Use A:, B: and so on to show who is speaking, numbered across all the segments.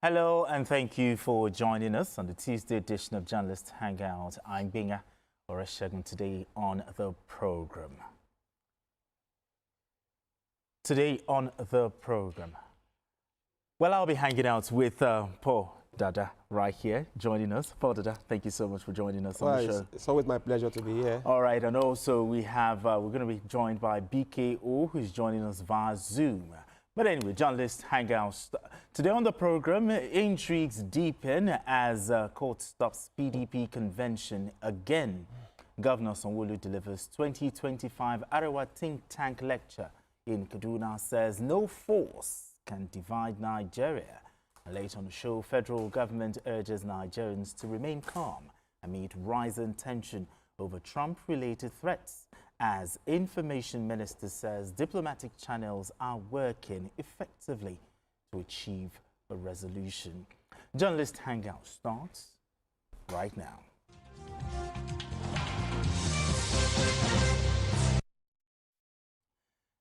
A: Hello and thank you for joining us on the Tuesday edition of Journalist Hangout. I'm Binga Oreshegun today on the program. Well, I'll be hanging out with Paul Dada right here, joining us. Paul Dada, thank you so much for joining us on the show.
B: It's always my pleasure to be here.
A: All right, and also we have, we're going to be joined by BKO, who's joining us via Zoom. But anyway, Journalist Hangouts. Today on the program, intrigues deepen as court stops PDP convention again. Governor Sanwo-Olu delivers 2025 Arewa think tank lecture in Kaduna, says no force can divide Nigeria. Later on the show, federal government urges Nigerians to remain calm amid rising tension over Trump-related threats, as Information Minister says diplomatic channels are working effectively to achieve a resolution. Journalist Hangout starts right now.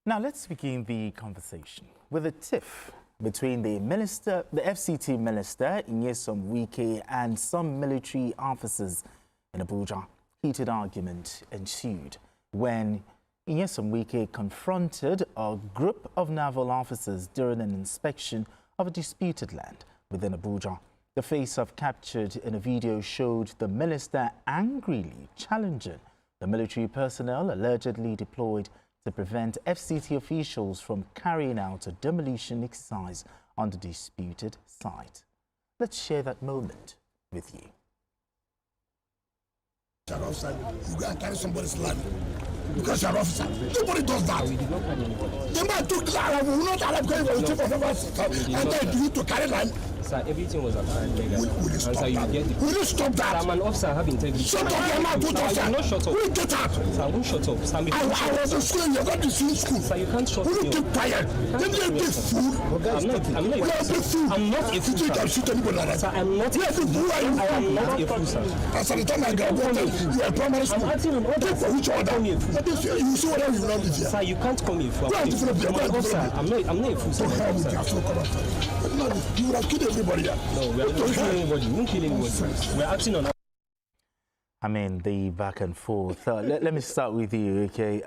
A: Now let's begin the conversation with a tiff between the FCT minister, Nyesom Wike, and some military officers in Abuja. Heated argument ensued when Nyesom Wike confronted a group of naval officers during an inspection of a disputed land within Abuja. The face-off captured in a video showed the minister angrily challenging the military personnel allegedly deployed to prevent FCT officials from carrying out a demolition exercise on the disputed site. Let's share that moment with you.
C: You go and carry somebody's land because you're an officer. Nobody does that. The man took land, we will not allow going for the chief of officers and then you to carry land.
D: Sir, everything was apparent legal.
C: Will you stop that?
D: I'm an officer, I have integrity.
C: Shut up, your mouth, don't officer.
D: Not shut up.
C: Will you get out?
D: Sir, I won't shut up. Sir,
C: I was in school and you're going to see school.
D: Sir, you can't shut up.
C: Will you keep quiet? Then you're a big fool.
D: I'm not a fool. I'm not a fool,
C: You can shoot anybody like that.
D: sir. I'm not a fool. I am not a fool, sir.
C: As at the time I graduated, you were primary school.
D: I'm acting on orders.
C: For which order? But you see what you will not live here.
D: Sir, you can't come here for
C: Go and develop here.
D: I'm an officer. I'm not a fool, sir.
C: Don't help me, Captain. Come after. You would have killed everybody here.
D: No, we are not killing anybody. We won't kill anybody. We are acting on.
A: I mean, the back and forth. Let me start with you, okay?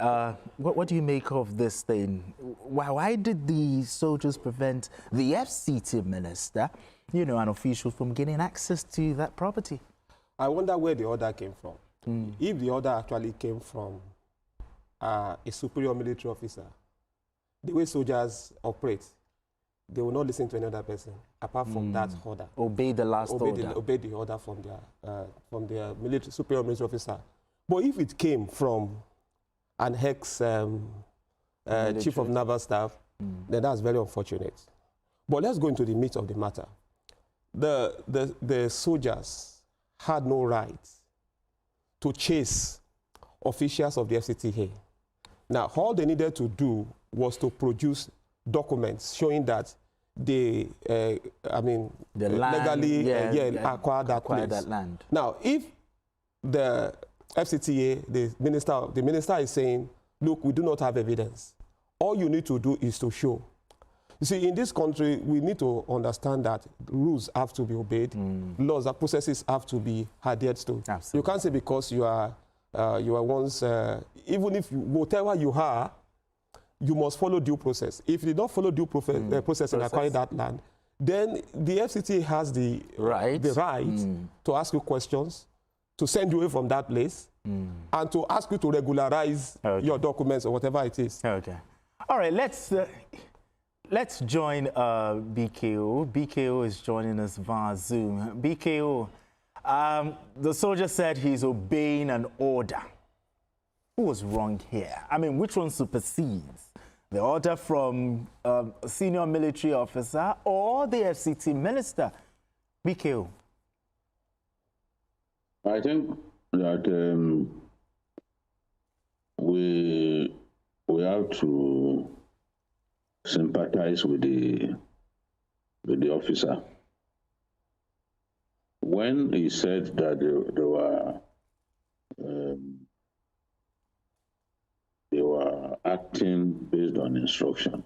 A: What do you make of this thing? Why did the soldiers prevent the FCT minister, you know, an official, from getting access to that property?
B: I wonder where the order came from. If the order actually came from a superior military officer, the way soldiers operate, they will not listen to another person apart from that order.
A: Obey the last order.
B: Obey the order from their superior military officer. But if it came from an ex chief of naval staff, then that's very unfortunate. But let's go into the meat of the matter. The soldiers had no right to chase officials of the FCTA. Now, all they needed to do was to produce documents showing that they, legally acquired that
A: land.
B: Now, if the FCTA, the minister is saying, look, we do not have evidence, all you need to do is to show. You see, in this country, we need to understand that rules have to be obeyed, laws and processes have to be adhered to.
A: Absolutely.
B: You can't say because you are once, even if whatever you are, you must follow due process. If you don't follow due process and acquire that land, then the FCT has the right to ask you questions, to send you away from that place, and to ask you to regularize your documents or whatever it is.
A: Okay. All right, let's join BKO. BKO is joining us via Zoom. BKO, the soldier said he's obeying an order. Who was wrong here? I mean, which one supersedes? The order from a senior military officer or the FCT minister? BKO.
E: I think that we have to sympathize with the officer. When he said that they were acting based on instruction.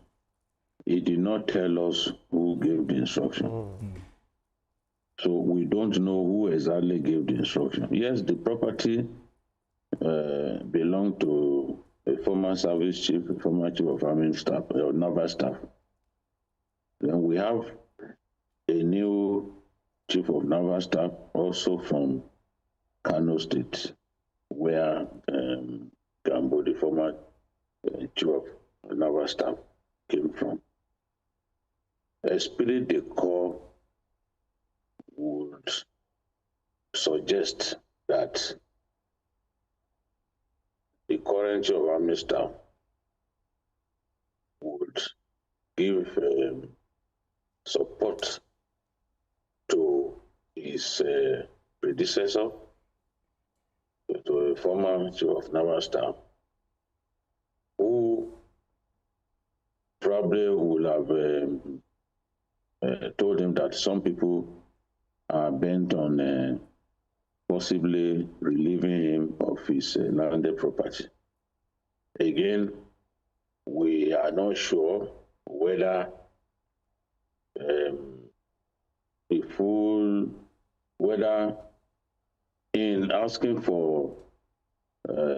E: He did not tell us who gave the instruction. So we don't know who exactly gave the instruction. Yes, the property belonged to a former service chief, a former chief of army staff, or naval staff. Then we have a new chief of naval staff, also from Kano State, where Gambo, the former chief of naval staff, came from. Esprit de corps would suggest that the current chief of army staff would give support to his predecessor, to a former chief of naval staff, who probably would have told him that some people are bent on possibly relieving him of his landed property. Again, we are not sure whether whether in asking for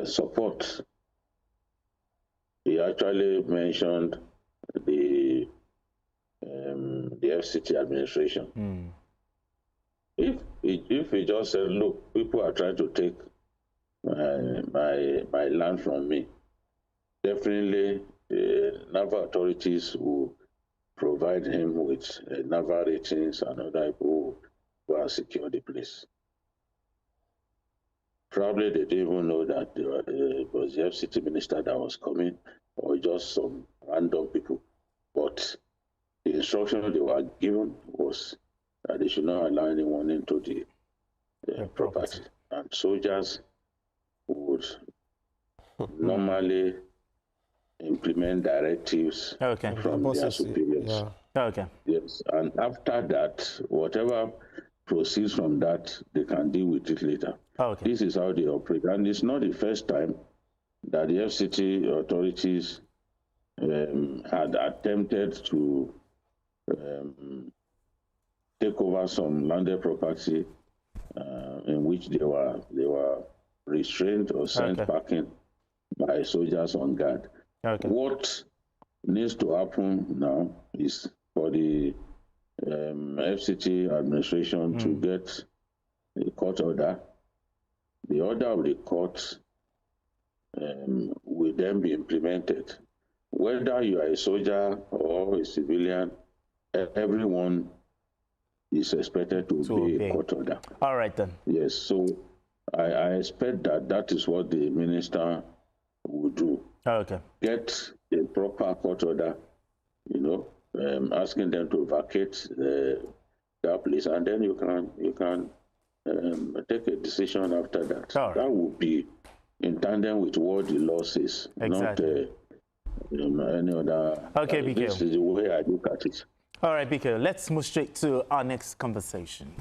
E: support, he actually mentioned the FCT administration. If he just said, look, people are trying to take my land from me, definitely the naval authorities will provide him with naval ratings and other people who are secure the place. Probably they didn't even know that it was the FCT minister that was coming, or just some random people. But the instruction they were given was that they should not allow anyone into the property. And soldiers would normally implement directives from their superiors.
A: Yeah. Okay.
E: Yes, and after that, whatever proceeds from that, they can deal with it later.
A: Okay.
E: This is how they operate. And it's not the first time that the FCT authorities had attempted to take over some landed property in which they were restrained or sent packing by soldiers on guard.
A: Okay.
E: What needs to happen now is for the FCT administration to get a court order. The order of the court will then be implemented. Whether you are a soldier or a civilian, everyone is expected to obey a court order.
A: All right then.
E: Yes, so I expect that is what the minister will do.
A: Okay.
E: Get a proper court order, asking them to vacate that place, and then you can take a decision after that.
A: Right.
E: That would be in tandem with what the law says,
A: exactly.
E: Not any other.
A: Okay, BK.
E: This is the way I look at it.
A: All right, BK, let's move straight to our next conversation.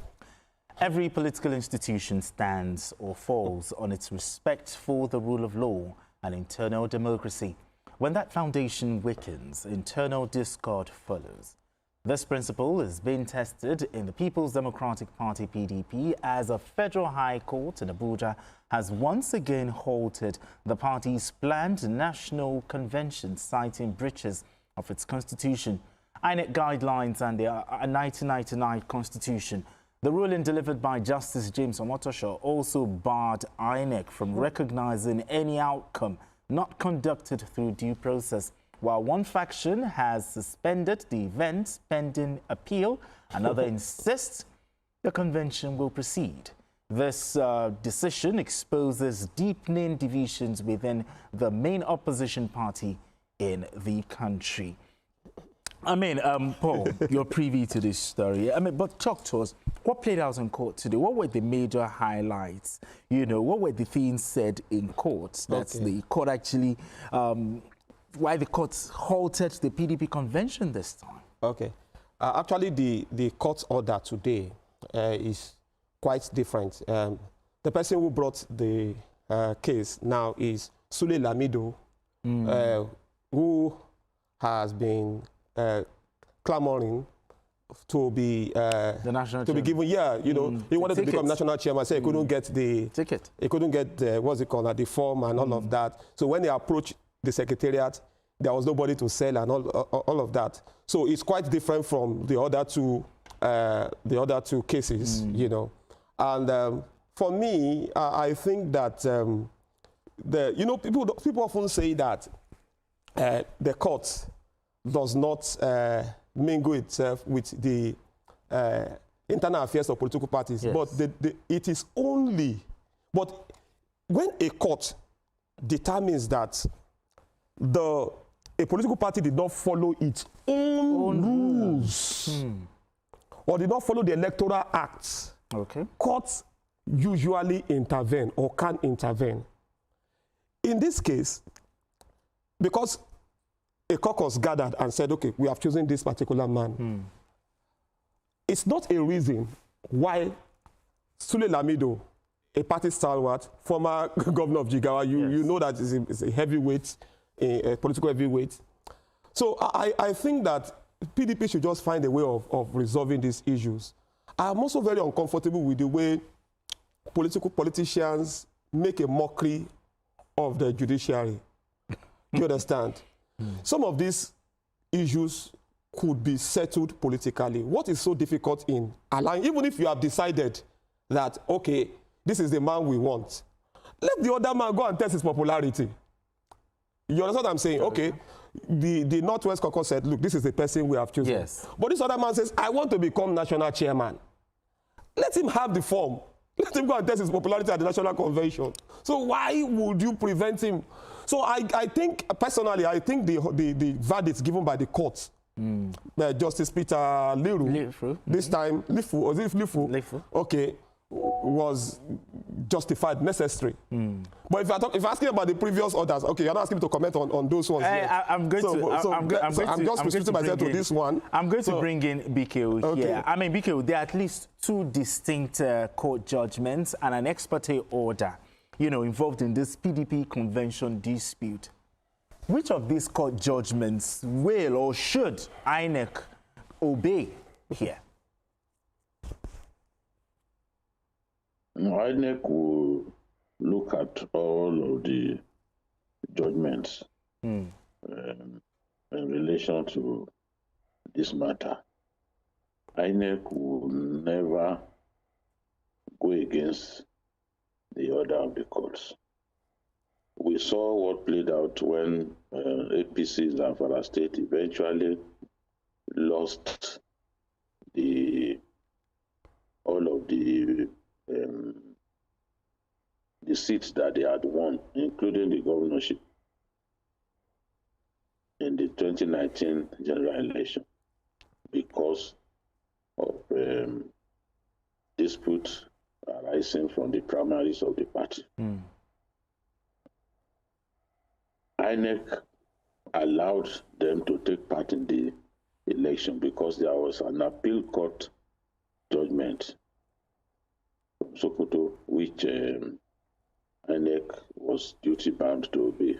A: Every political institution stands or falls on its respect for the rule of law and internal democracy. When that foundation weakens, internal discord follows. This principle is being tested in the People's Democratic Party (PDP) as a federal high court in Abuja has once again halted the party's planned national convention, citing breaches of its constitution, INEC guidelines and the 1999 constitution. The ruling delivered by Justice James Omotosho also barred INEC from recognizing any outcome not conducted through due process. While one faction has suspended the event pending appeal, another insists the convention will proceed. This decision exposes deepening divisions within the main opposition party in the country. I mean, Paul, you're privy to this story. But talk to us. What played out in court today? What were the major highlights? What were the things said in court? That's the court actually, why the court halted the PDP convention this time? Okay.
B: Actually, the court order today is quite different. The person who brought the case now is Sule Lamido, who has been clamoring to be
A: the national
B: to be given. Yeah, you know, he wanted to become national chairman. So he couldn't get the
A: ticket.
B: He couldn't get the, what's it called, the form and all of that. So when he approached the secretariat, there was nobody to sell and all of that. So it's quite different from the other two cases, you know. And for me, I think that you know, people often say that the court does not mingle itself with the internal affairs of political parties, yes. But it is only. But when a court determines that a political party did not follow its own rules or did not follow the Electoral Act, okay, courts usually intervene or can intervene. In this case, because a caucus gathered and said, okay, we have chosen this particular man, it's not a reason why Sule Lamido, a party stalwart, former governor of Jigawa, you know that is a heavyweight, a political heavyweight. So I think that PDP should just find a way of resolving these issues. I'm also very uncomfortable with the way politicians make a mockery of the judiciary. Do you understand? Some of these issues could be settled politically. What is so difficult in allowing, even if you have decided that, okay, this is the man we want, let the other man go and test his popularity. You understand what I'm saying? Okay, the Northwest Caucus said, look, this is the person we have chosen. Yes. But this other man says, I want to become national chairman. Let him have the form. Let him go and test his popularity at the National Convention. So why would you prevent him? So I think, personally, I think the verdicts given by the courts, Justice Peter Liru, this time, Lifu, was it Lifu? Lifu. Okay, was justified, necessary. But if you're asking about the previous orders, okay, you're not asking me to comment on those ones.
A: I'm just restricting myself to this one. I'm going to bring in BKO here. I mean, BKO, there are at least two distinct court judgments and an ex parte order, you know, involved in this PDP convention dispute. Which of these court judgments will or should INEC obey here?
E: INEC will look at all of the judgments in relation to this matter. INEC will never go against the order of the courts. We saw what played out when APC Zamfara State eventually lost all of the seats that they had won, including the governorship in the 2019 general election, because of disputes arising from the primaries of the party. INEC allowed them to take part in the election because there was an appeal court judgment from Sokoto, which INEC was duty-bound to obey.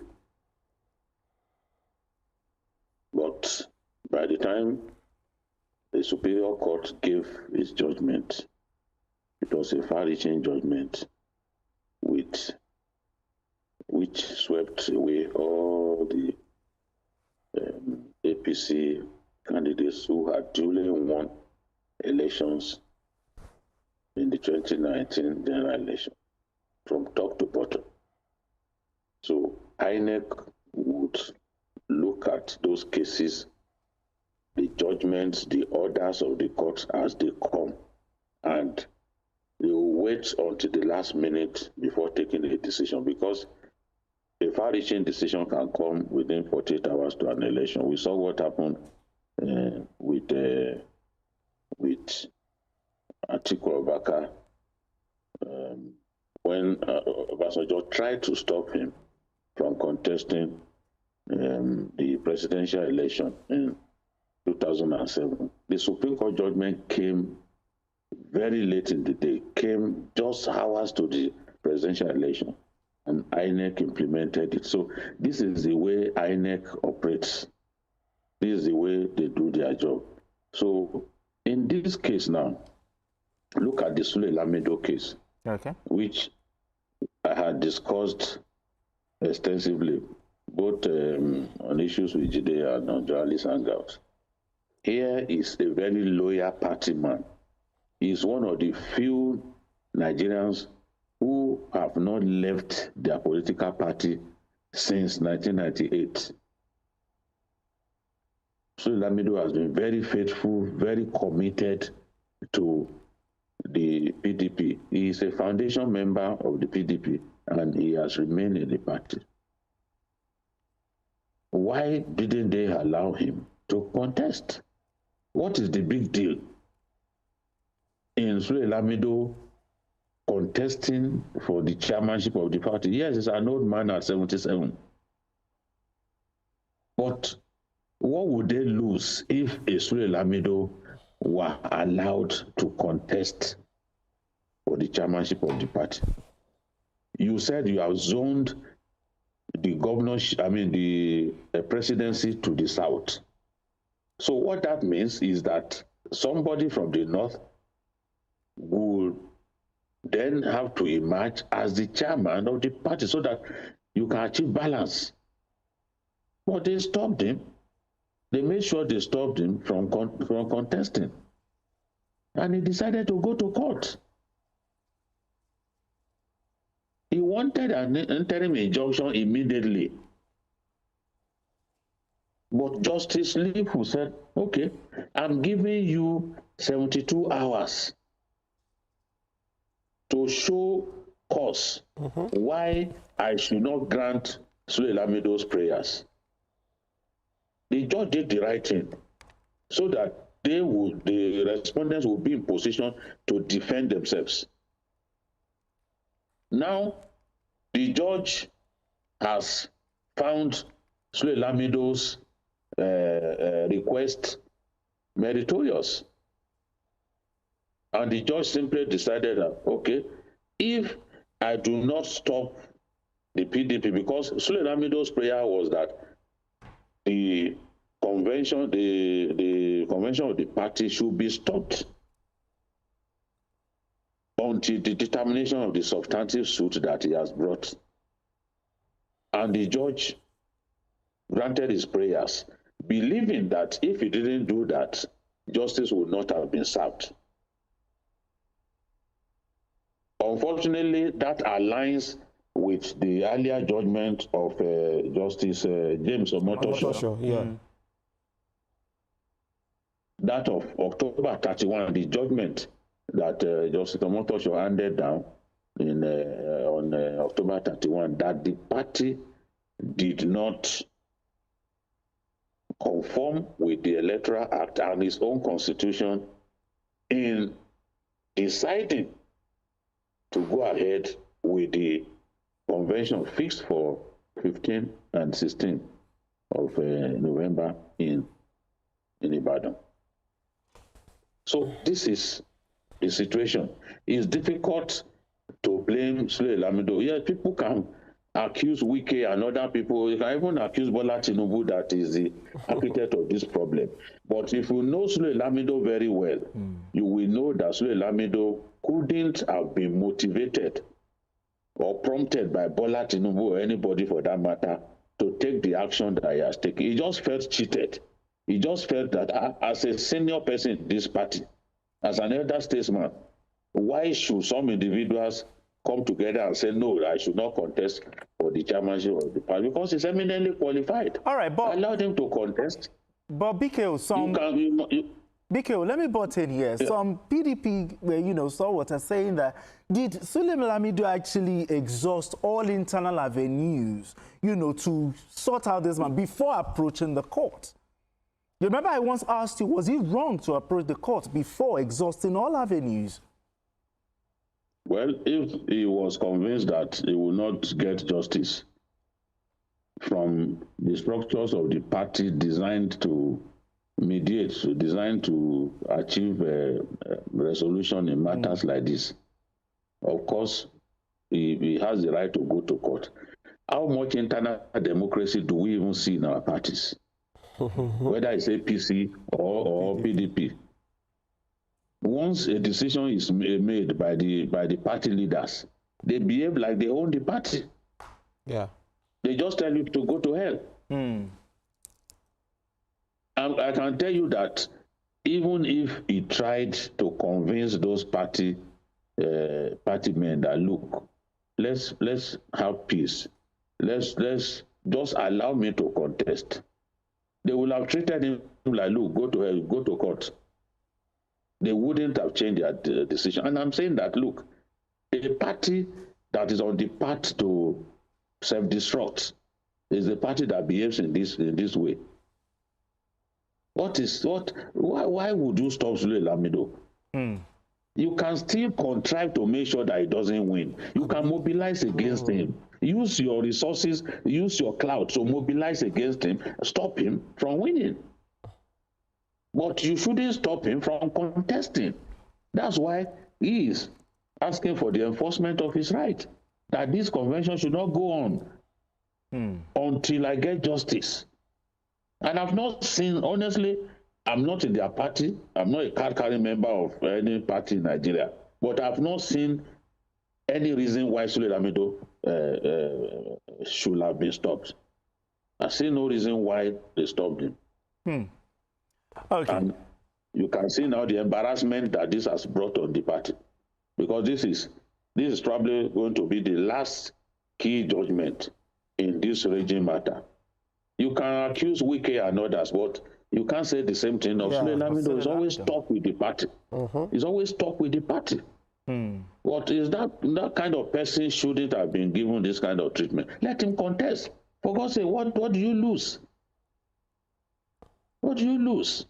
E: But by the time the Superior Court gave its judgment, it was a far-reaching judgment which swept away all the APC candidates who had duly won elections in the 2019 general election, from top to bottom. So INEC would look at those cases, the judgments, the orders of the courts as they come, and they will wait until the last minute before taking a decision, because a far-reaching decision can come within 48 hours to an election. We saw what happened with Atiku Abubakar when Obasanjo tried to stop him from contesting the presidential election in 2007. The Supreme Court judgment came very late in the day, came just hours to the presidential election, and INEC implemented it. So this is the way INEC operates. This is the way they do their job. So this case now, look at the Sule Lamido case,
A: Okay.
E: which I had discussed extensively, both on issues with Jide and on journalist hangouts. Here is a very loyal party man. He's one of the few Nigerians who have not left their political party since 1998. So Lamido has been very faithful, very committed to the PDP. He is a foundation member of the PDP and he has remained in the party. Why didn't they allow him to contest? What is the big deal in Sule Lamido contesting for the chairmanship of the party? Yes, he's an old man at 77. But what would they lose if a Sule Lamido were allowed to contest for the chairmanship of the party? You said you have zoned the the presidency to the south. So what that means is that somebody from the north will then have to emerge as the chairman of the party so that you can achieve balance. But they stopped him. They made sure they stopped him from contesting. And he decided to go to court. He wanted an interim injunction immediately. But Justice Lee, who said, okay, I'm giving you 72 hours to show cause why I should not grant Sule Lamido's prayers. The judge did the right thing so that the respondents will be in position to defend themselves. Now, the judge has found Sule Lamido's request meritorious. And the judge simply decided that, okay, if I do not stop the PDP, because Sule Lamido's prayer was that the convention of the party should be stopped until the determination of the substantive suit that he has brought. And the judge granted his prayers, believing that if he didn't do that, justice would not have been served. Unfortunately, that aligns with the earlier judgment of Justice James Omotosho.
B: Yeah.
E: That of October 31, the judgment that Justice Omotosho handed down on October 31, that the party did not conform with the Electoral Act and its own constitution in deciding to go ahead with the convention fixed for 15 and 16 of November in Ibadan. So this is the situation. It's difficult to blame Sule Lamido. Yeah, people can accuse Wike and other people. You can even accuse Bola Tinubu that is the architect of this problem. But if you know Sule Lamido very well, you will know that Sule Lamido couldn't have been motivated or prompted by Bola Tinubu or anybody for that matter to take the action that he has taken. He just felt cheated. He just felt that as a senior person in this party, as an elder statesman, why should some individuals come together and say, no, I should not contest for the chairmanship of the party? Because he's eminently qualified.
A: All right, but
E: allow him to contest.
A: But BKO, let me butt in here. Yeah. Some PDP, stalwarts are saying that did Sule Lamido actually exhaust all internal avenues, to sort out this man before approaching the court? You remember I once asked you, was he wrong to approach the court before exhausting all avenues?
E: Well, if he was convinced that he will not get justice from the structures of the party designed to mediate, designed to achieve a resolution in matters like this, of course, he has the right to go to court. How much internal democracy do we even see in our parties? Whether it's APC or PDP. once a decision is made by the party leaders, they behave like they own the party.
B: Yeah.
E: They just tell you to go to hell. And I can tell you that even if he tried to convince those party men that, look, let's have peace. Let's just allow me to contest. They will have treated him like, look, go to hell, go to court. They wouldn't have changed their decision. And I'm saying that, look, a party that is on the path to self-destruct is the party that behaves in this way. Why would you stop Sule Lamido? You can still contrive to make sure that he doesn't win. You can mobilize against him. Use your resources, use your clout to mobilize against him, stop him from winning. But you shouldn't stop him from contesting. That's why he is asking for the enforcement of his right, that this convention should not go on until I get justice. And I've not seen, honestly, I'm not in their party. I'm not a card-carrying member of any party in Nigeria. But I've not seen any reason why Sule Lamido should have been stopped. I see no reason why they stopped him.
A: Okay.
E: And you can see now the embarrassment that this has brought on the party. Because this is probably going to be the last key judgment in this regime matter. You can accuse Wike and others, but you can't say the same thing of Sule Lamido. He's always stuck with the party. He's always stuck with the party. What is that kind of person shouldn't have been given this kind of treatment? Let him contest. For God's sake, what do you lose? What do you lose?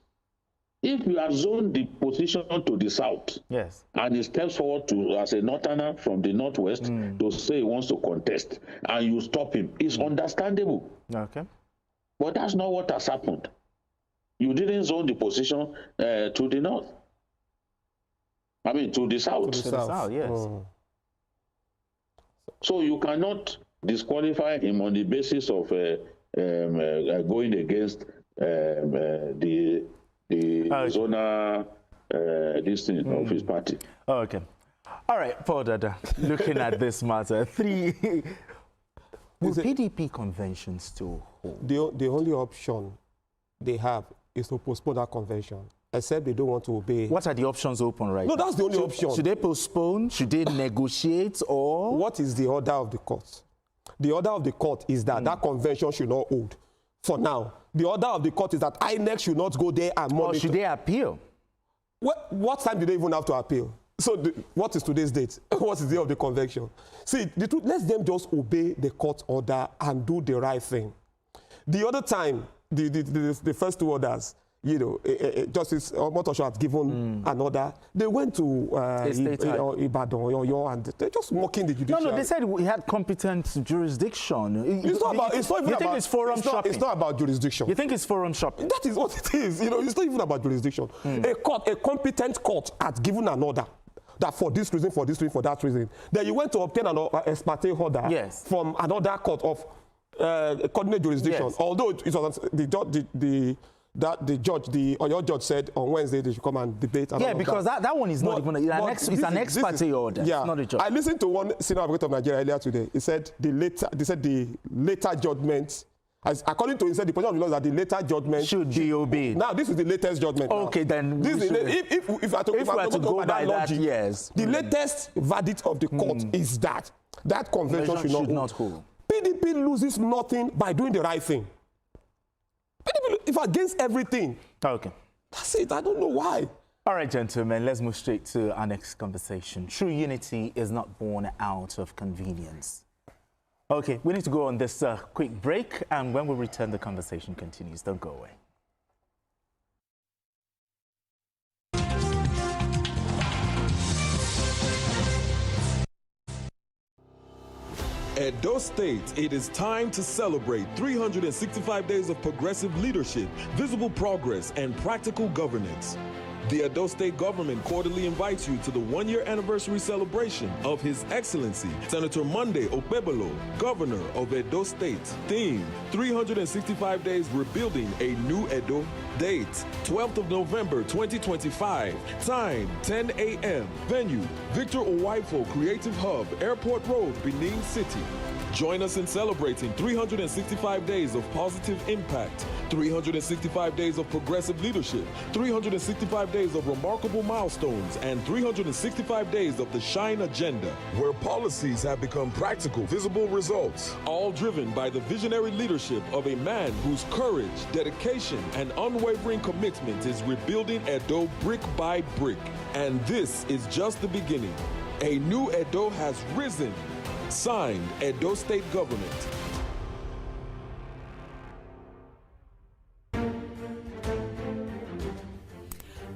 E: If you have zoned the position to the south,
A: yes,
E: and he steps forward to as a northerner from the northwest to say he wants to contest, and you stop him, it's understandable.
A: Okay.
E: But that's not what has happened. You didn't zone the position to the north. I mean, to the south.
A: To the south, yes.
E: So you cannot disqualify him on the basis of going against the zonal this thing of his party.
A: Okay. All right, Paul Dada, looking at this matter, will PDP convention still hold?
B: The only option they have is to postpone that convention, except they don't want to obey.
A: What are the options open right
B: now?
A: now?
B: No, that's the only option.
A: Should they postpone? Should they negotiate? Or
B: what is the order of the court? The order of the court is that that convention should not hold for now. The order of the court is that INEC should not go there and monitor.
A: Or should they appeal?
B: What time do they even have to appeal? So what is today's date? What is the day of the convention? See, the truth, let them just obey the court order and do the right thing. The other time, the first two orders, you know, Justice Omotosho had given an order. They went to Ibadan, Oyo, and they're just mocking the judiciary.
A: No, they said we had competent jurisdiction.
B: It's not about. It's not even
A: you think
B: about.
A: it's forum shopping?
B: It's not about jurisdiction.
A: You think it's forum shopping?
B: That is what it is. You know, it's not even about jurisdiction. A competent court had given an order that for this reason, for this reason, for that reason. Then you went to obtain an ex parte order from another court of coordinate jurisdiction. Yes. Although it was the Oyo judge said on Wednesday they should come and debate. And
A: because that one is not even it's an ex parte order. Yeah. It's not a judge.
B: I listened to one senior advocate of Nigeria earlier today. He said the later judgment, according to him, said the position of the law is that the later judgment
A: should be obeyed.
B: Now this is the latest judgment.
A: Okay, then
B: this is if I to go by that logic,
A: yes.
B: The latest verdict of the court is that convention should not hold. PDP loses nothing by doing the right thing. PDP, if against everything.
A: Okay.
B: That's it. I don't know why.
A: All right, gentlemen, let's move straight to our next conversation. True unity is not born out of convenience. Okay, we need to go on this quick break, and when we return, the conversation continues. Don't go away.
F: Edo State, it is time to celebrate 365 days of progressive leadership, visible progress, and practical governance. The Edo State government cordially invites you to the one-year anniversary celebration of His Excellency Senator Monday Okpebholo, Governor of Edo State. Theme: 365 days rebuilding a new Edo. Date: 12th of November 2025. Time: 10 a.m. Venue: Victor Owaifo Creative Hub, Airport Road, Benin City. Join us in celebrating 365 days of positive impact, 365 days of progressive leadership, 365 days of remarkable milestones, and 365 days of the Shine Agenda, where policies have become practical, visible results, all driven by the visionary leadership of a man whose courage, dedication, and unwavering commitment is rebuilding Edo brick by brick. And this is just the beginning. A new Edo has risen. Signed, Edo State Government.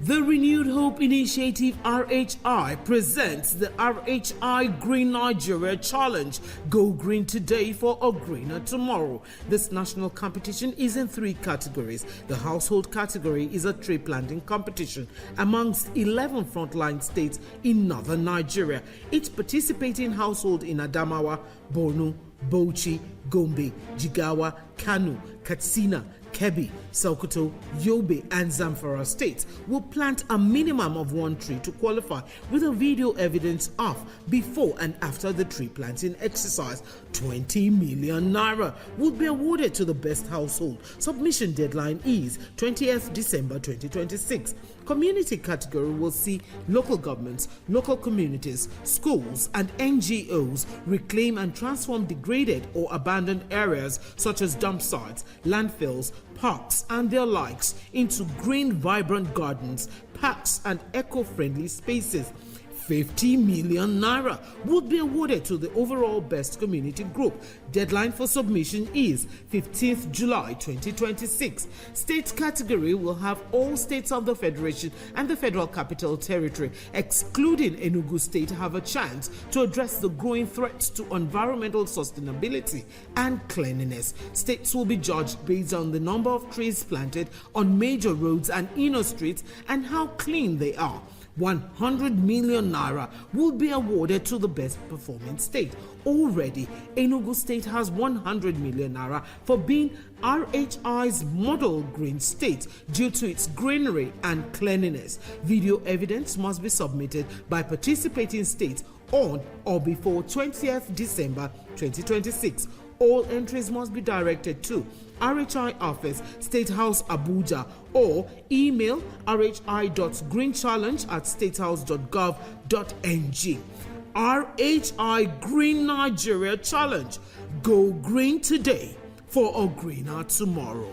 G: The Renewed Hope Initiative RHI presents the RHI Green Nigeria Challenge. Go green today for a greener tomorrow. This national competition is in 3 categories. The household category is a tree planting competition amongst 11 frontline states in northern Nigeria. Each participating household in Adamawa, Borno, Bauchi, Gombe, Jigawa, Kano, Katsina, Kebbi, Sokoto, Yobe, and Zamfara states will plant a minimum of 1 tree to qualify, with a video evidence of before and after the tree planting exercise. 20 million naira will be awarded to the best household. Submission deadline is 20th December 2026. Community category will see local governments, local communities, schools, and NGOs reclaim and transform degraded or abandoned areas such as dump sites, landfills, parks, and their likes into green, vibrant gardens, parks, and eco-friendly spaces. 50 million naira would be awarded to the overall best community group. Deadline for submission is 15th July 2026. State category will have all states of the Federation and the Federal Capital Territory, excluding Enugu State, have a chance to address the growing threats to environmental sustainability and cleanliness. States will be judged based on the number of trees planted on major roads and inner streets and how clean they are. 100 million naira will be awarded to the best performing state. Already, Enugu State has 100 million naira for being RHI's model green state due to its greenery and cleanliness. Video evidence must be submitted by participating states on or before 20th December 2026. All entries must be directed to RHI Office, State House, Abuja, or email rhi.greenchallenge@statehouse.gov.ng. RHI Green Nigeria Challenge. Go green today for a greener tomorrow.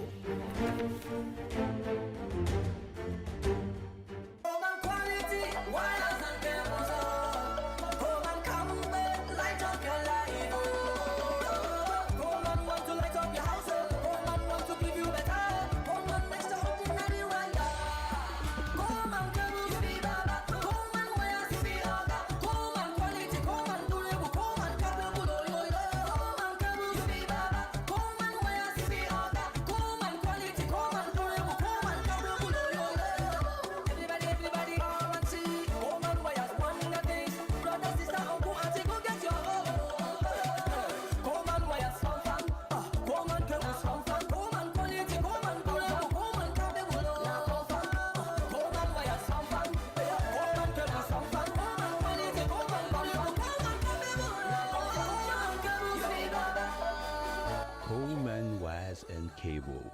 H: Coleman wires and cable.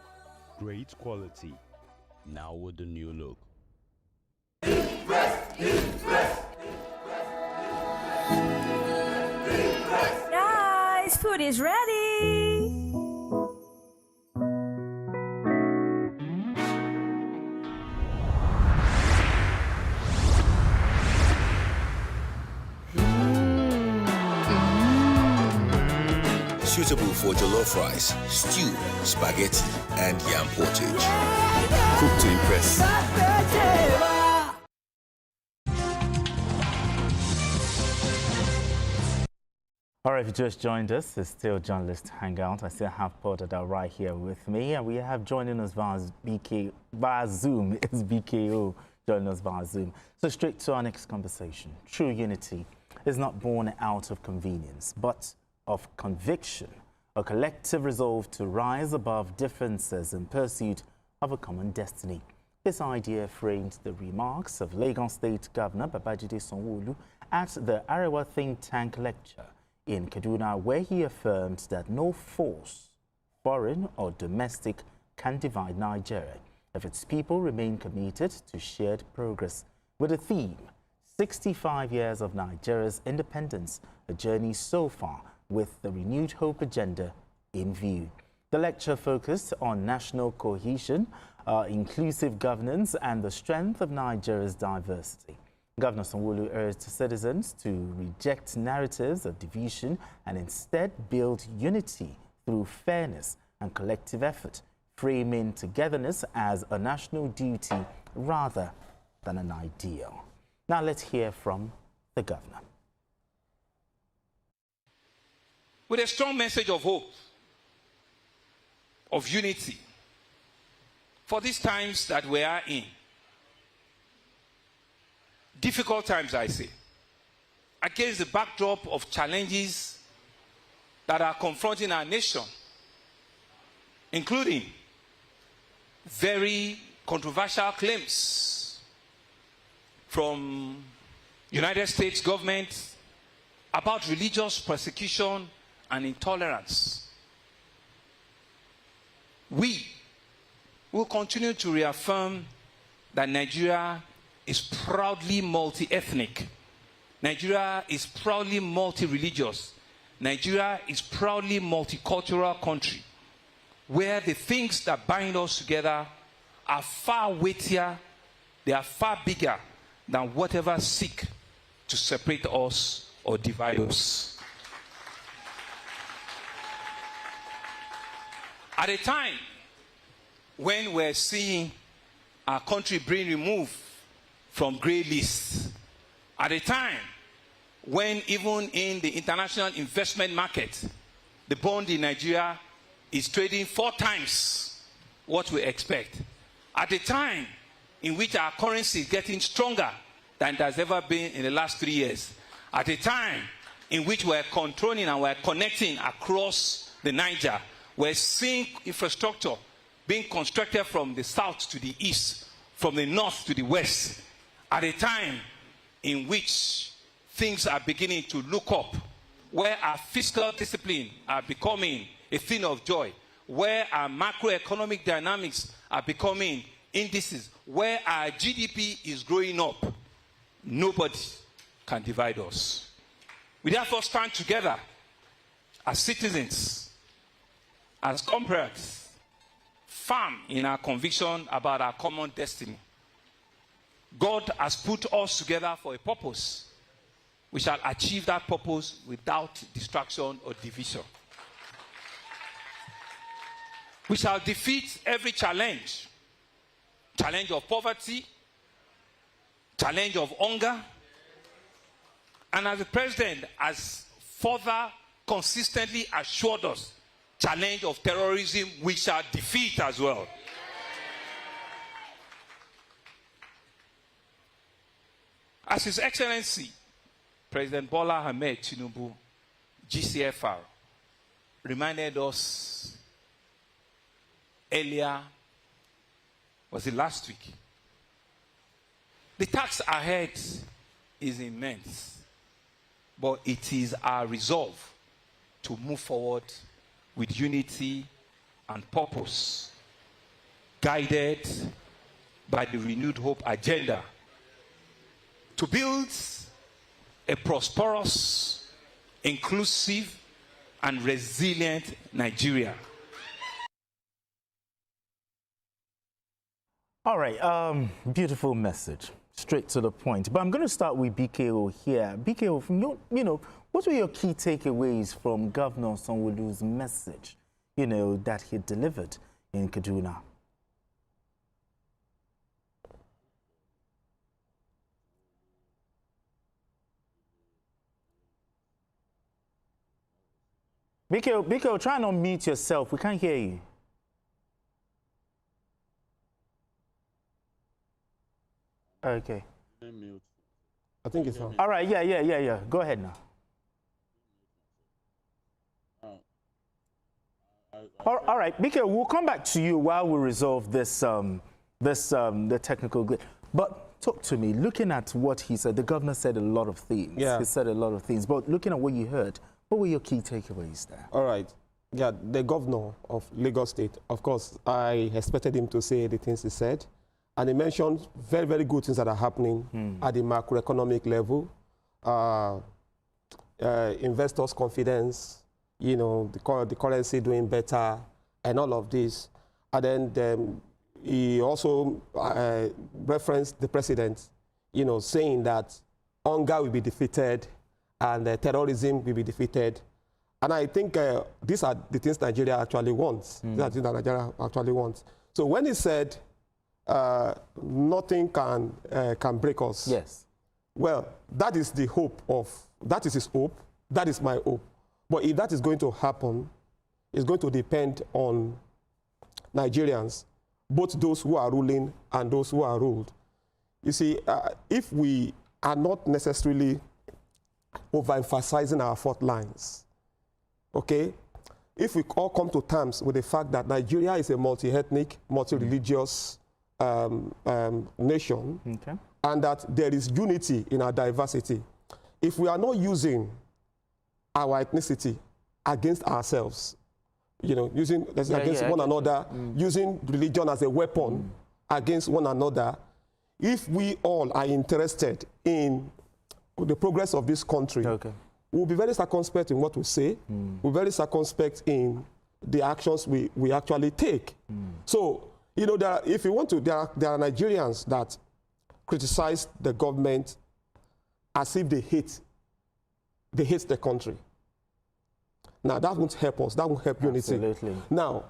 H: Great quality. Now with the new look.
I: Guys, food is ready.
J: Suitable for jollof rice, stew, spaghetti, and yam portage. Cooked to impress.
A: All right, if you just joined us, it's still Journalist Hangout. I still have Portada right here with me, and we have joining us via Zoom is BKO joining us via Zoom. So straight to our next conversation. True unity is not born out of convenience, but of conviction, a collective resolve to rise above differences in pursuit of a common destiny. This idea framed the remarks of Lagos State Governor Babajide Sanwo-Olu at the Arewa Think Tank lecture in Kaduna, where he affirmed that no force, foreign or domestic, can divide Nigeria if its people remain committed to shared progress, with the theme 65 years of Nigeria's independence, a journey so far with the renewed hope agenda in view. The lecture focused on national cohesion, inclusive governance and the strength of Nigeria's diversity. Governor Sanwo-Olu urged citizens to reject narratives of division and instead build unity through fairness and collective effort, framing togetherness as a national duty rather than an ideal. Now let's hear from the governor.
K: With a strong message of hope, of unity, for these times that we are in, difficult times, I say, against the backdrop of challenges that are confronting our nation, including very controversial claims from United States government about religious persecution and intolerance. We will continue to reaffirm that Nigeria is proudly multi-ethnic. Nigeria is proudly multi-religious. Nigeria is proudly multicultural country, where the things that bind us together are far weightier, they are far bigger than whatever seek to separate us or divide us. At a time when we're seeing our country being removed from grey lists, at a time when even in the international investment market, the bond in Nigeria is trading 4 times what we expect, at a time in which our currency is getting stronger than it has ever been in the last 3 years, at a time in which we're controlling and we're connecting across the Niger, we're seeing infrastructure being constructed from the south to the east, from the north to the west, at a time in which things are beginning to look up, where our fiscal discipline are becoming a thing of joy, where our macroeconomic dynamics are becoming indices, where our GDP is growing up, nobody can divide us. We therefore stand together as citizens, as comrades, firm in our conviction about our common destiny. God has put us together for a purpose. We shall achieve that purpose without distraction or division. We shall defeat every challenge. Challenge of poverty, challenge of hunger, and as the president has further consistently assured us, challenge of terrorism we shall defeat as well. As His Excellency President Bola Ahmed Tinubu, GCFR, reminded us earlier, was it last week? The task ahead is immense, but it is our resolve to move forward with unity and purpose, guided by the renewed hope agenda, to build a prosperous, inclusive, and resilient Nigeria.
A: All right, beautiful message, straight to the point. But I'm going to start with BKO here. BKO, from your, what were your key takeaways from Governor Sanwo-Olu's message, that he delivered in Kaduna? Biko, try and unmute yourself. We can't hear you. Okay.
B: I think it's on.
A: All right, yeah. Go ahead now. All right, Bike, we'll come back to you while we resolve this, the technical glitch. But talk to me, looking at what he said, the governor said a lot of things.
B: Yeah.
A: He said a lot of things, but looking at what you heard, what were your key takeaways there?
B: All right. Yeah, the governor of Lagos State, of course, I expected him to say the things he said. And he mentioned very, very good things that are happening at the macroeconomic level. Investors' confidence, you know, the currency doing better, and all of this. And then he also referenced the president, you know, saying that hunger will be defeated and terrorism will be defeated. And I think these are the things Nigeria actually wants. These are the things that Nigeria actually wants. So when he said nothing can break us,
A: yes.
B: Well, that is the hope of, that is his hope, that is my hope. But if that is going to happen, it's going to depend on Nigerians, both those who are ruling and those who are ruled. You see, if we are not necessarily overemphasizing our fault lines, okay, if we all come to terms with the fact that Nigeria is a multi-ethnic, multi-religious nation,
A: okay,
B: and that there is unity in our diversity, if we are not using our ethnicity against ourselves, you know, using against one another, using religion as a weapon against one another, if we all are interested in the progress of this country,
A: okay,
B: we'll be very circumspect in what we say, we'll be very circumspect in the actions we actually take. So, you know, if you want to, there are Nigerians that criticize the government as if they hate the country. Now, that won't help us. That won't help unity.
A: Absolutely.
B: Now,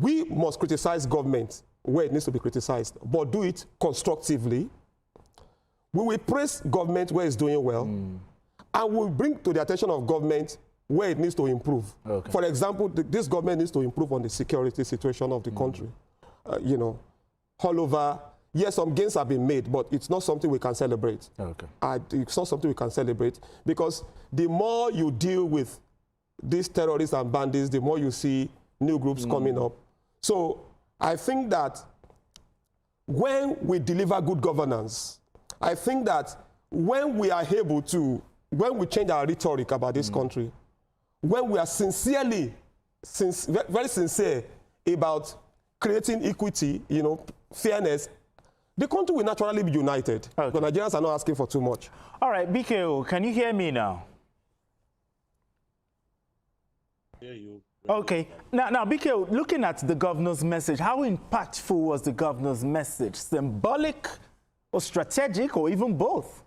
B: we must criticize government where it needs to be criticized, but do it constructively. We will praise government where it's doing well, and we'll bring to the attention of government where it needs to improve.
A: Okay.
B: For example, this government needs to improve on the security situation of the country. You know, all over. Yes, some gains have been made, but it's not something we can celebrate.
A: Okay.
B: It's not something we can celebrate because the more you deal with these terrorists and bandits, the more you see new groups coming up. So I think that when we deliver good governance, I think that when we are able to, when we change our rhetoric about this country, when we are very sincere about creating equity, you know, fairness, the country will naturally be united. Okay. But Nigerians are not asking for too much.
A: All right, BKO, can you hear me now?
E: Hear you.
A: Okay. Now, BKO, looking at the governor's message, how impactful was the governor's message? Symbolic or strategic or even both?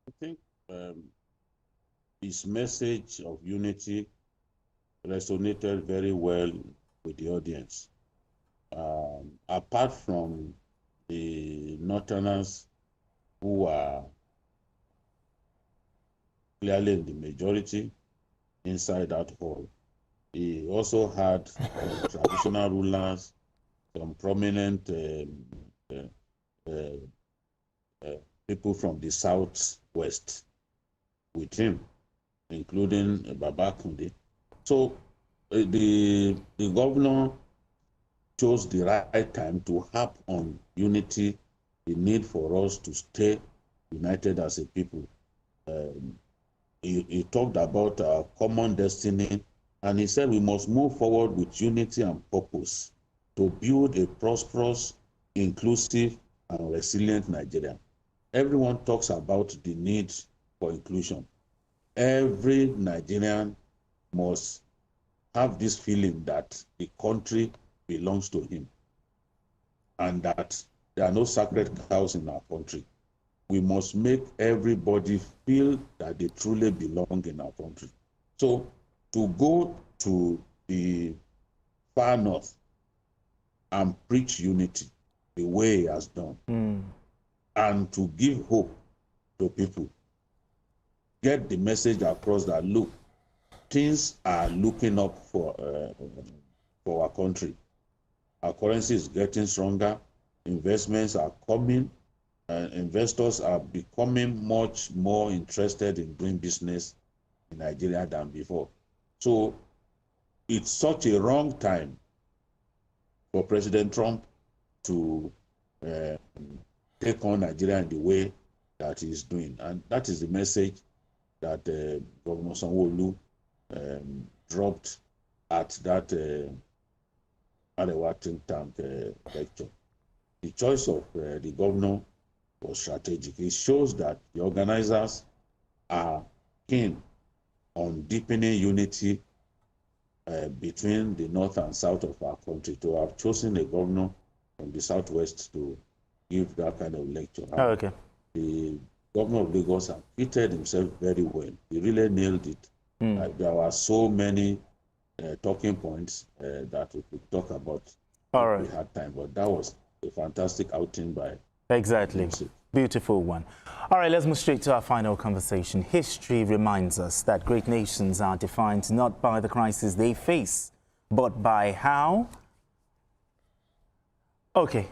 E: I think his message of unity resonated very well with the audience. Apart from the Northerners who are clearly in the majority inside that hall, he also had traditional rulers, some prominent people from the southwest with him, including Baba Kunde. So the governor chose the right time to harp on unity, the need for us to stay united as a people. He talked about our common destiny, and he said we must move forward with unity and purpose to build a prosperous, inclusive, and resilient Nigeria. Everyone talks about the need for inclusion. Every Nigerian must have this feeling that the country belongs to him and that there are no sacred cows in our country. We must make everybody feel that they truly belong in our country. So to go to the far north and preach unity the way he has done, and to give hope to people, get the message across that, look, things are looking up for our country. Our currency is getting stronger. investments are coming, and investors are becoming much more interested in doing business in Nigeria than before. So it's such a wrong time for President Trump to take on Nigeria in the way that he's doing. And that is the message that Governor Sanwo-Olu dropped at that Arewa think tank lecture. The choice of the governor was strategic. It shows that the organizers are keen on deepening unity between the north and south of our country. To have chosen a governor from the southwest to give that kind of lecture.
A: Oh, okay.
E: The governor of Lagos acquitted himself very well. He really nailed it. There were so many talking points that we could talk about if we had time, but that was a fantastic outing by
A: Exactly. Beautiful one. All right, let's move straight to our final conversation. History reminds us that great nations are defined not by the crises they face, but by how... Okay.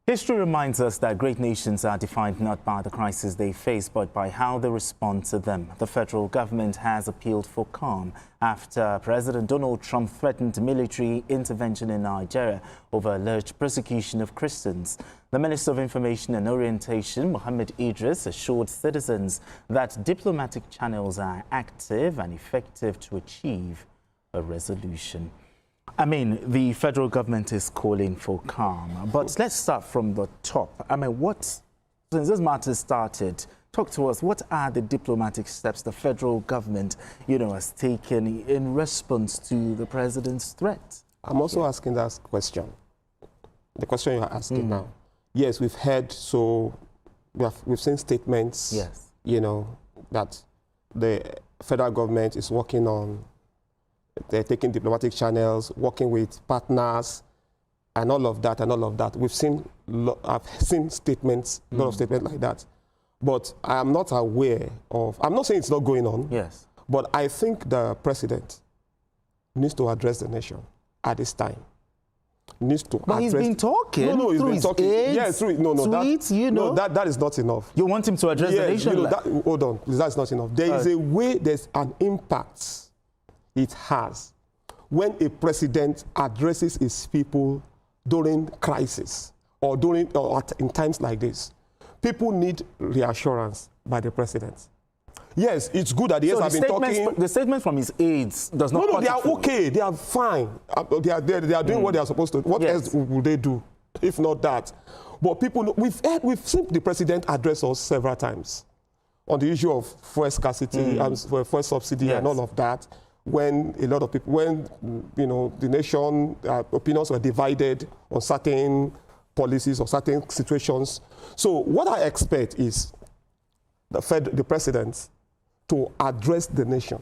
A: History reminds us that great nations are defined not by the crises they face, but by how they respond to them. The federal government has appealed for calm after President Donald Trump threatened military intervention in Nigeria over alleged persecution of Christians. The Minister of Information and Orientation, Mohammed Idris, assured citizens that diplomatic channels are active and effective to achieve a resolution. I mean, the federal government is calling for calm, but let's start from the top. I mean, since this matter started, talk to us, what are the diplomatic steps the federal government, has taken in response to the president's threat?
B: I'm also asking that question, the question you're asking now. Yes, we've heard, we've seen statements,
A: yes,
B: that the federal government is working on, they're taking diplomatic channels, working with partners, and all of that. We've seen, I've seen statements, a lot of statements like that. But I am not aware of, I'm not saying it's not going on,
A: yes,
B: but I think the president needs to address the nation at this time. He's
A: been talking.
B: No, he's been talking.
A: Aides,
B: yes, that is not enough.
A: You want him to address the nation?
B: Hold on, that's not enough. There is a way, there's an impact it has when a president addresses his people during crisis or in times like this. People need reassurance by the president. Yes, it's good that have been talking. The statement
A: from his aides does not.
B: No, they are okay. They are fine. They are doing what they are supposed to. What else would they do if not that? But people, we've seen the president address us several times on the issue of fuel scarcity and fuel subsidy and all of that. When a lot of people, the nation opinions were divided on certain policies or certain situations. So what I expect is the president to address the nation,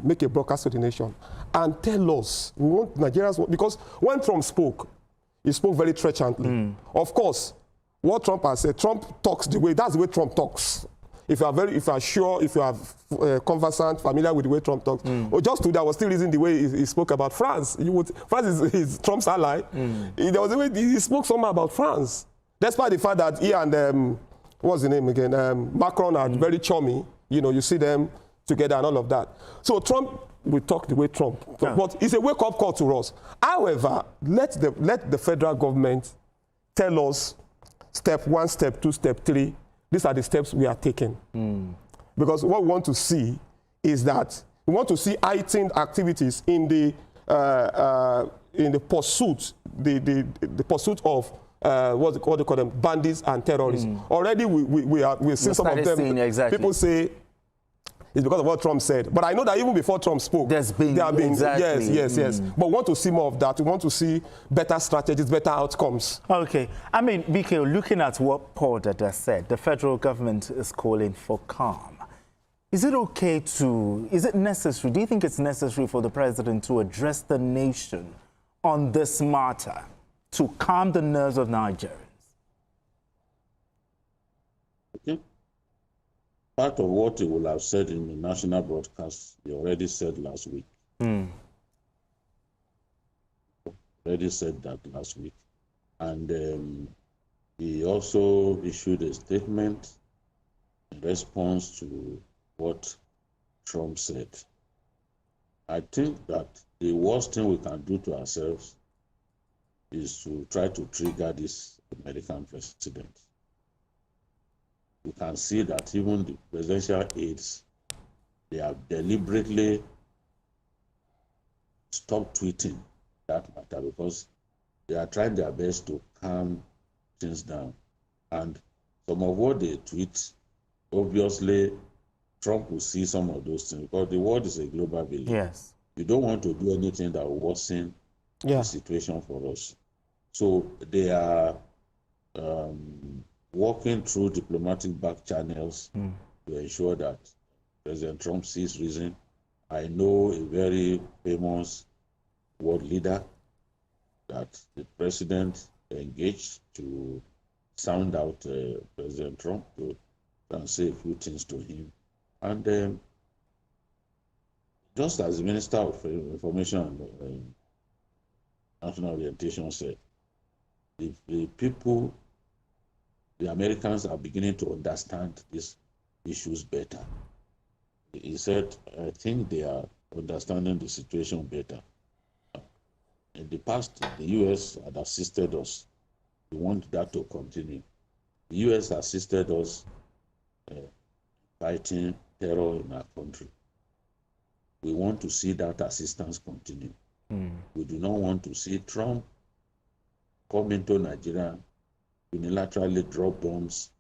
B: make a broadcast to the nation and tell us, we want Nigerians, because when Trump spoke, he spoke very trenchantly. Of course, what Trump has said, Trump talks that's the way Trump talks. If you are sure, if you are conversant, familiar with the way Trump talks, or just today I was still reading the way he spoke about France. France is Trump's ally. There was a way he spoke somehow about France. Despite the fact that he and what's the name again? Macron are very chummy. You see them together and all of that. So Trump will talk the way Trump. But it's a wake-up call to us. However, let the federal government tell us step 1, step 2, step 3. These are the steps we are taking. Because what we want to see is that we want to see heightened activities in the pursuit, the pursuit of what do you call them, bandits and terrorists. Already we see some of them.
A: Exactly.
B: People say it's because of what Trump said. But I know that even before Trump spoke, there have been
A: exactly.
B: yes. But we want to see more of that. We want to see better strategies, better outcomes.
A: Okay. I mean, BK, looking at what Paul Dada said, the federal government is calling for calm. Is it necessary? Do you think it's necessary for the president to address the nation on this matter to calm the nerves of Nigerians?
E: Okay. Part of what he will have said in the national broadcast, he already said last week. Already said that last week. And he also issued a statement in response to what Trump said. I think that the worst thing we can do to ourselves is to try to trigger this American president. We can see that even the presidential aides, they have deliberately stopped tweeting that matter because they are trying their best to calm things down. And some of what they tweet, obviously, Trump will see some of those things because the world is a global village.
A: Yes.
E: You don't want to do anything that will worsen the situation for us. So they are working through diplomatic back channels to ensure that President Trump sees reason. I know a very famous world leader that the president engaged to sound out President Trump to and say a few things to him. And just as the Minister of Information and National Orientation said, the people, the Americans are beginning to understand these issues better. He said, I think they are understanding the situation better. In the past, the U.S. had assisted us. We want that to continue. The U.S. assisted us fighting terror in our country. We want to see that assistance continue. We do not want to see Trump come into Nigeria, unilaterally drop bombs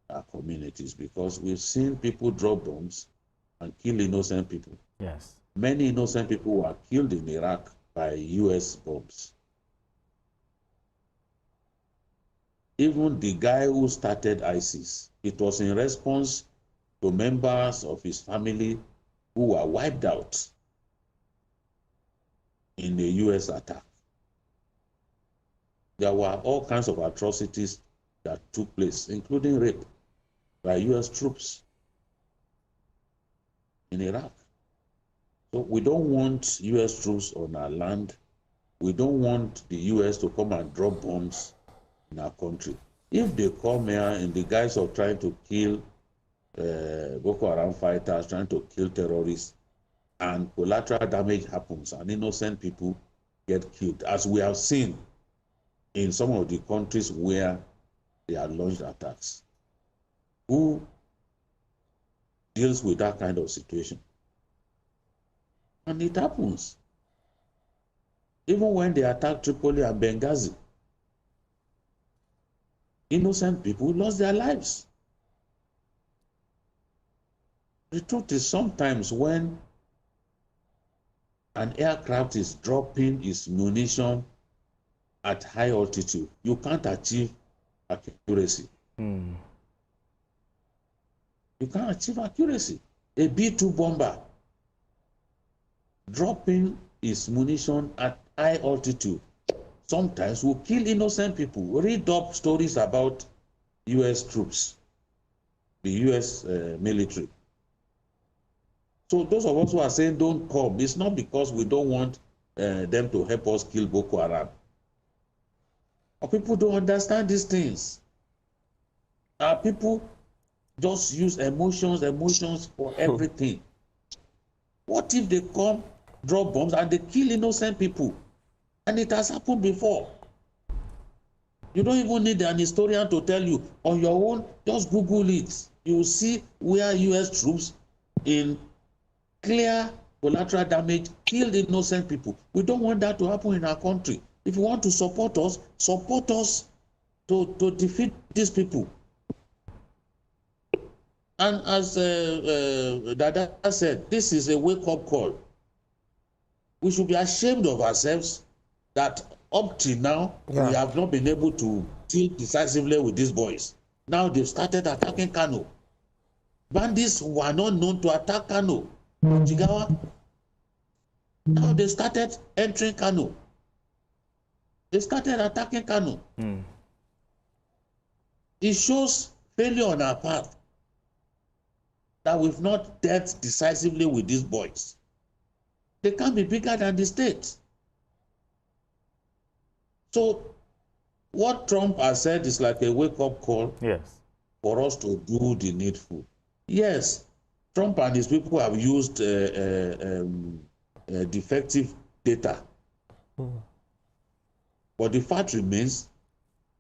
E: at our communities, because we've seen people drop bombs and kill innocent people.
A: Yes.
E: Many innocent people were killed in Iraq by U.S. bombs. Even the guy who started ISIS, it was in response to members of his family who were wiped out in the U.S. attack. There were all kinds of atrocities that took place, including rape by U.S. troops in Iraq. So we don't want U.S. troops on our land. We don't want the U.S. to come and drop bombs in our country. If they come here in the guise of trying to kill Boko Haram fighters, trying to kill terrorists, and collateral damage happens and innocent people get killed, as we have seen in some of the countries where they have launched attacks. Who deals with that kind of situation? And it happens. Even when they attacked Tripoli and Benghazi, innocent people lost their lives. The truth is, sometimes when an aircraft is dropping its munition at high altitude, you can't achieve accuracy. You can't achieve accuracy. A B-2 bomber dropping its munition at high altitude sometimes will kill innocent people. Read up stories about U.S. troops, the U.S. military. So those of us who are saying don't come, it's not because we don't want them to help us kill Boko Haram. Our people don't understand these things. Our people just use emotions for everything. What if they come, drop bombs, and they kill innocent people? And it has happened before. You don't even need an historian to tell you. On your own, just Google it. You will see where U.S. troops in clear collateral damage killed innocent people. We don't want that to happen in our country. If you want to support us to defeat these people. And as Dada said, this is a wake-up call. We should be ashamed of ourselves that up till now, we have not been able to deal decisively with these boys. Now they've started attacking Kano. Bandits were not known to attack Kano. Jigawa. Now they started entering Kano. They started attacking Kano. It shows failure on our part that we've not dealt decisively with these boys. They can't be bigger than the state. So what Trump has said is like a wake-up call.
A: Yes.
E: For us to do the needful. Yes, Trump and his people have used defective data. But the fact remains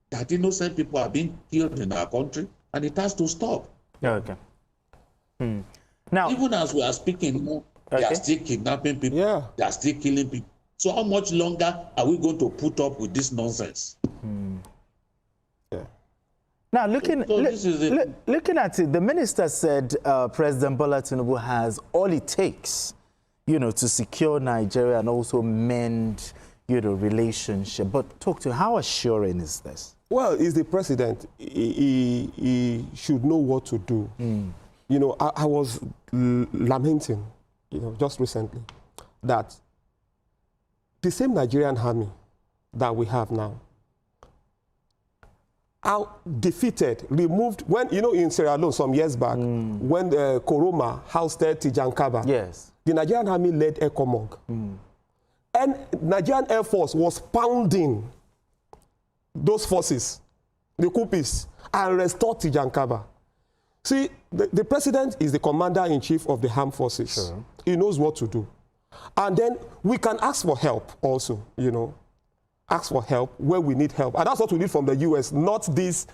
E: that innocent people are being killed in our country, and it has to stop.
A: Okay. Now,
E: even as we are speaking, they are still kidnapping people.
B: Yeah.
E: They are still killing people. So how much longer are we going to put up with this nonsense?
B: Yeah.
A: Now, looking at it, the minister said President Bola Tinubu has all it takes, to secure Nigeria and also mend, relationship. But talk to how assuring is this?
B: Well, he's the president. He should know what to do. I was lamenting, just recently, that the same Nigerian army that we have now are defeated, removed, when, in Sierra Leone some years back, when Koroma ousted Tijankaba,
A: yes,
B: the Nigerian army led Ekomog. And Nigerian Air Force was pounding those forces, the coupists, and restored Tijankaba. See, the president is the commander-in-chief of the armed forces.
A: Sure.
B: He knows what to do. And then we can ask for help also, ask for help where we need help. And that's what we need from the U.S., not this.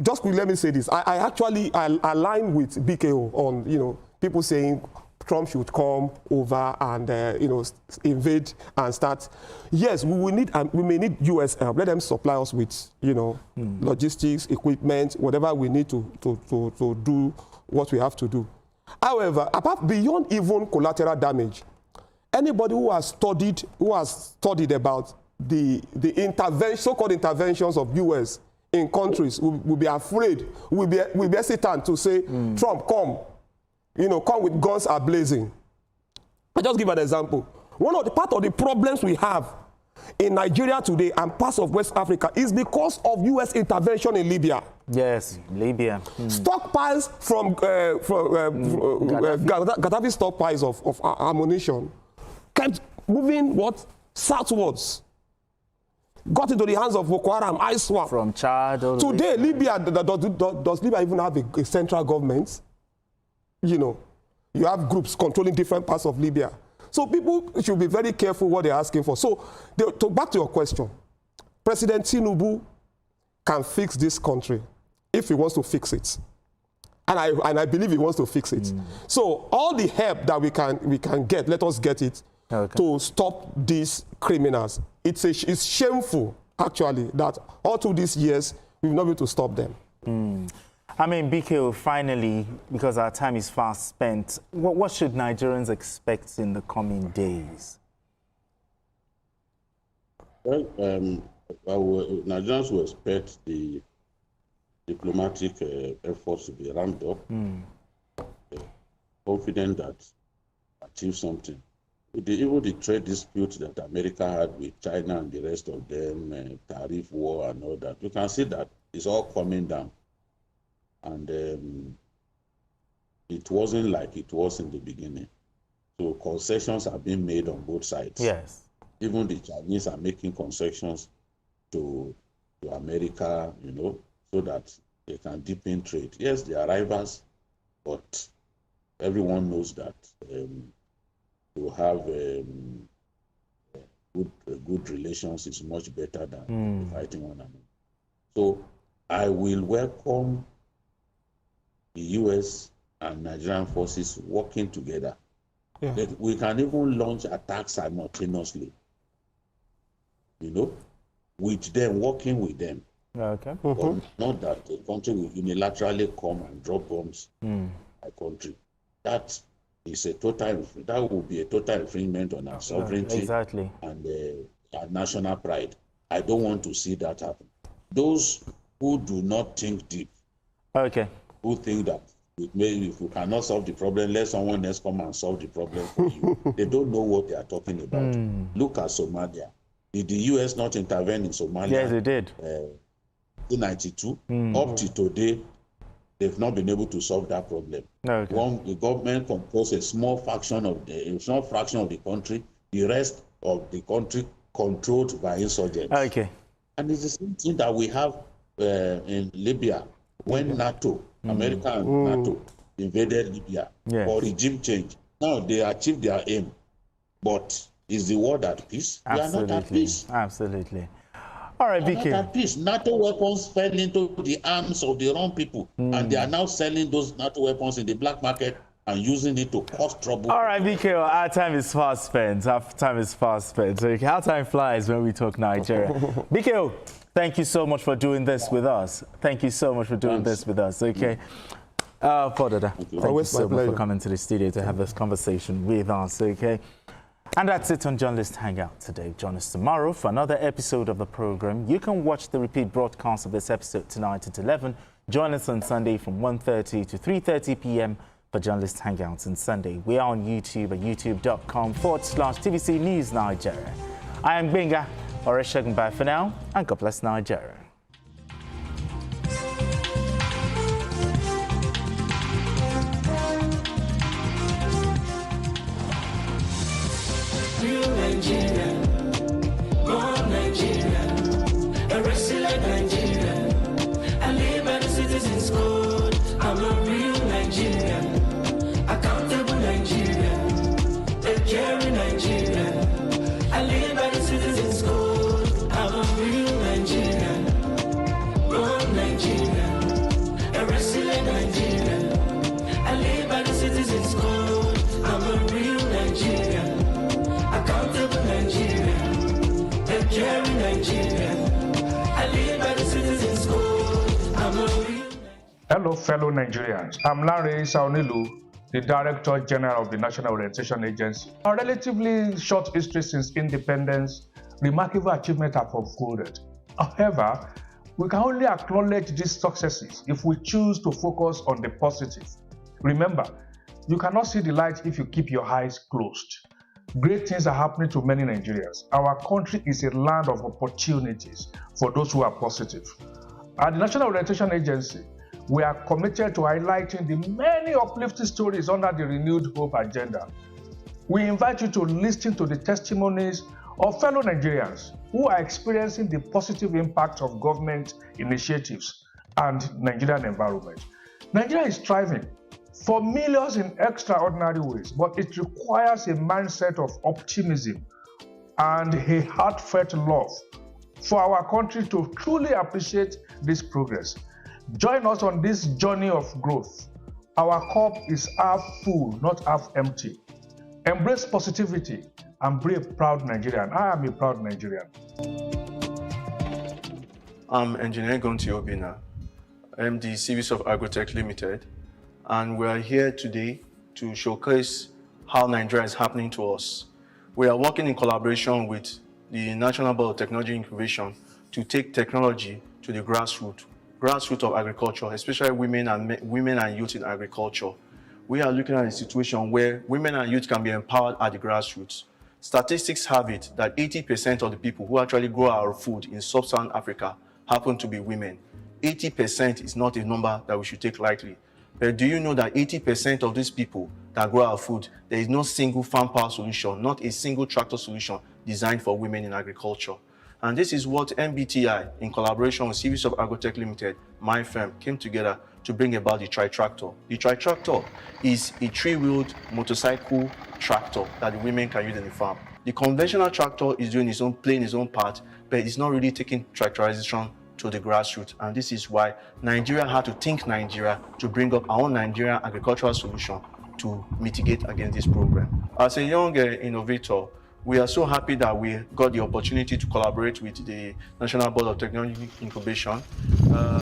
B: Just let me say this. I actually align with BKO on, people saying Trump should come over and, invade and start. Yes, we may need U.S. help. Let them supply us with, logistics, equipment, whatever we need to do what we have to do. However, beyond even collateral damage, anybody who has studied about the so-called interventions of U.S. in countries will be afraid, will be hesitant to say, Trump, come. Come with guns are blazing. I'll just give an example. Part of the problems we have in Nigeria today and parts of West Africa is because of U.S. intervention in Libya.
A: Yes, Libya.
B: Stockpiles from Gaddafi stockpiles of ammunition kept moving southwards. Got into the hands of Boko Haram, ISWAP.
A: From Chad.
B: Today, Libya, does Libya even have a central government? You have groups controlling different parts of Libya. So people should be very careful what they're asking for. So back to your question, President Tinubu can fix this country if he wants to fix it. And I believe he wants to fix it. So all the help that we can get, let us get it to stop these criminals. It's shameful, actually, that all through these years, we've not been able to stop them.
A: I mean, BKO, finally, because our time is fast spent, what should Nigerians expect in the coming days?
E: Well, Nigerians will expect the diplomatic efforts to be ramped up. Confident that achieve something. Even the trade dispute that America had with China and the rest of them, tariff war and all that, you can see that it's all coming down. And it wasn't like it was in the beginning. So concessions are being made on both sides.
A: Yes.
E: Even the Chinese are making concessions to America, so that they can deepen trade. Yes, they are rivals, but everyone knows that to have good relations is much better than fighting one another. So I will welcome the U.S. and Nigerian forces working together. Yeah. That we can even launch attacks simultaneously, with them, working with them.
A: Okay.
E: But not that the country will unilaterally come and drop bombs in a country. That will be a total infringement on our sovereignty and our national pride. I don't want to see that happen. Those who do not think deep, who think that maybe if we cannot solve the problem, let someone else come and solve the problem for you. They don't know what they are talking about. Look at Somalia. Did the U.S. not intervene in Somalia?
A: Yes, they did.
E: In 1992, up to today, they've not been able to solve that problem. The government composed a small fraction of the country. The rest of the country controlled by insurgents. And it's the same thing that we have in Libya when NATO, America and NATO invaded Libya for regime change. Now they achieved their aim, but is the world at peace?
A: Absolutely.
E: We are not at peace.
A: Absolutely. All right,
E: we are
A: BK.
E: not at peace. NATO weapons fell into the arms of the wrong people, and they are now selling those NATO weapons in the black market and using it to cause trouble.
A: All right, BK, our time is fast spent. Our time is fast spent. So how time flies when we talk Nigeria. BK, thank you so much for doing this with us. Thank you so much for doing this with us. Okay. Podada, thank you so much for coming to the studio to have this conversation with us. Okay. And that's it on Journalist Hangout today. Join us tomorrow for another episode of the program. You can watch the repeat broadcast of this episode tonight at 11. Join us on Sunday from 1:30 to 3:30 p.m. for Journalist Hangouts on Sunday. We are on YouTube at youtube.com/TVC News Nigeria. I am Benga Oreshegun. Bye for now, and God bless Nigeria.
L: Real Nigeria, born Nigeria, a resilient Nigeria. I live by the citizens' code. I'm a real Nigerian, accountable Nigerian, a caring Nigerian. I live by the citizens' code. I'm a real Nigerian, born Nigerian, a resilient Nigerian. I live by the citizens' code. I'm a real Nigerian, accountable Nigerian, a caring Nigerian. I live by the citizens' code. I'm a real.
M: Hello, fellow Nigerians. I'm Larry Saunilu, the Director General of the National Orientation Agency. A relatively short history since independence, remarkable achievements have unfolded. However, we can only acknowledge these successes if we choose to focus on the positive. Remember, you cannot see the light if you keep your eyes closed. Great things are happening to many Nigerians. Our country is a land of opportunities for those who are positive. At the National Orientation Agency, we are committed to highlighting the many uplifting stories under the Renewed Hope agenda. We invite you to listen to the testimonies of fellow Nigerians who are experiencing the positive impact of government initiatives and Nigerian environment. Nigeria is thriving for millions in extraordinary ways, but it requires a mindset of optimism and a heartfelt love for our country to truly appreciate this progress. Join us on this journey of growth. Our cup is half full, not half empty. Embrace positivity and be a proud Nigerian. I am a proud Nigerian.
N: I'm Engineer Gonti Obina. I'm the Service of Agrotech Limited, and we are here today to showcase how Nigeria is happening to us. We are working in collaboration with the National Biotechnology Incubation to take technology to the grassroots of agriculture, especially women and youth in agriculture. We are looking at a situation where women and youth can be empowered at the grassroots. Statistics have it that 80% of the people who actually grow our food in sub-Saharan Africa happen to be women. 80% is not a number that we should take lightly. But do you know that 80% of these people that grow our food, there is no single farm power solution, not a single tractor solution designed for women in agriculture? And this is what MBTI, in collaboration with Service of Agrotech Limited, my firm, came together to bring about the tri-tractor. The tri-tractor is a three-wheeled motorcycle tractor that the women can use in the farm. The conventional tractor is doing playing its own part, but it's not really taking tractorization to the grassroots. And this is why Nigeria had to think Nigeria to bring up our own Nigerian agricultural solution to mitigate against this problem. As a young innovator, we are so happy that we got the opportunity to collaborate with the National Board of Technology Incubation.